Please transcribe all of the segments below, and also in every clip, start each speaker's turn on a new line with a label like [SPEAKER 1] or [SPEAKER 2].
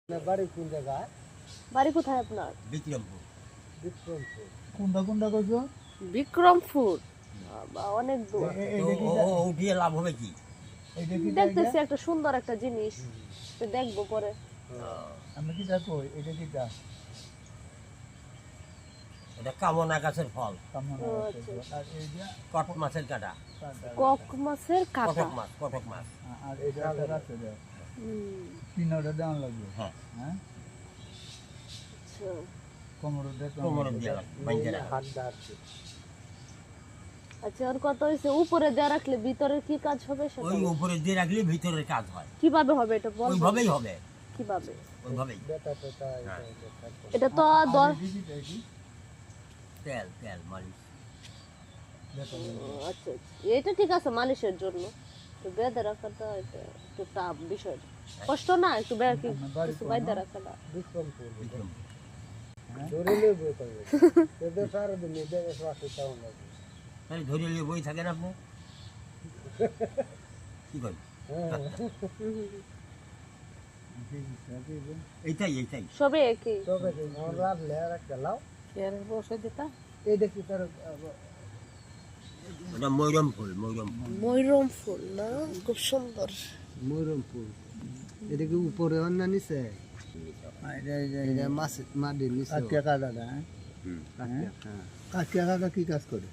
[SPEAKER 1] বাড়ি কোন জায়গায়?
[SPEAKER 2] বাড়ি কোথায় আপনার?
[SPEAKER 3] বিক্রমপুর।
[SPEAKER 1] বিক্রমপুর।
[SPEAKER 4] কোনটা কইছো?
[SPEAKER 2] বিক্রমপুর। বাবা, অনেক দূর।
[SPEAKER 3] উঠিয়ে লাভ হবে কি?
[SPEAKER 4] এইটা কি
[SPEAKER 2] দেখতেছি একটা সুন্দর একটা জিনিস, তো দেখবো পরে।
[SPEAKER 4] আমি কি দেখো এটা কিটা
[SPEAKER 3] এটা কামনা গাছের ফল,
[SPEAKER 4] কামনা
[SPEAKER 2] ও,
[SPEAKER 4] আছে
[SPEAKER 2] আচ্ছা।
[SPEAKER 4] আর এইটা
[SPEAKER 3] কট মাছের কাটা,
[SPEAKER 2] কক মাছের কাঁটা।
[SPEAKER 3] কটক মাছ।
[SPEAKER 4] আর এটা একটা আছে দাও
[SPEAKER 2] হুম,
[SPEAKER 4] তিনটা দেওয়া লাগবে
[SPEAKER 3] হ্যাঁ,
[SPEAKER 4] হ্যাঁ
[SPEAKER 2] আচ্ছা।
[SPEAKER 3] কোমরে দিয়ে ভাঙতে রাখা।
[SPEAKER 1] হাত দাঁড়ছে।
[SPEAKER 2] আচ্ছা, আর কত হয়েছে? উপরে দেওয়া রাখলে ভিতরে কি কাজ হবে সেটা?
[SPEAKER 3] ওই উপরে দিয়ে রাখলে ভিতরের কাজ হয়,
[SPEAKER 2] কিভাবে হবে এটা বল?
[SPEAKER 3] ওইভাবেই হবে,
[SPEAKER 2] কিভাবে?
[SPEAKER 3] ওইভাবেই।
[SPEAKER 1] বেটা টেটা
[SPEAKER 3] হ্যাঁ।
[SPEAKER 2] এটা তো
[SPEAKER 3] তেল তেল মালিশ।
[SPEAKER 2] আচ্ছা আচ্ছা, এটা ঠিক আছে মালিশের জন্য। তো বেঁধে রাখাটা এটা একটু টাফ বিষয়, কষ্ট না একটু কিছু বাইধে রাখাটা।
[SPEAKER 1] বিক্রমপুর।
[SPEAKER 3] বিক্রমপুর।
[SPEAKER 1] ধরে নেবো তবে। তোদের সারাদিন এদের রাখতে চাও না।
[SPEAKER 3] তাহলে ধরে নিয়ে বই থাকেন আপনি কি করেন? এইটাই
[SPEAKER 2] সবে একই।
[SPEAKER 1] তবে আমরা লেয়ার একটা লাও।
[SPEAKER 2] বসে দিতা
[SPEAKER 1] এই দেখি তার
[SPEAKER 3] ওটা ময়ূরম ফুল,
[SPEAKER 2] ময়ূরম ফুল না, খুব সুন্দর।
[SPEAKER 1] ময়ূরমপুর। এটা কি উপরে অন্য নিচে? এটা মাছ মাটির নিচে।
[SPEAKER 4] কাটিয়া কাটা কাটিয়া কাটা কি কাজ করে?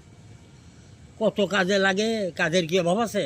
[SPEAKER 3] কত কাজে লাগে, কাজের কি অভাব আছে?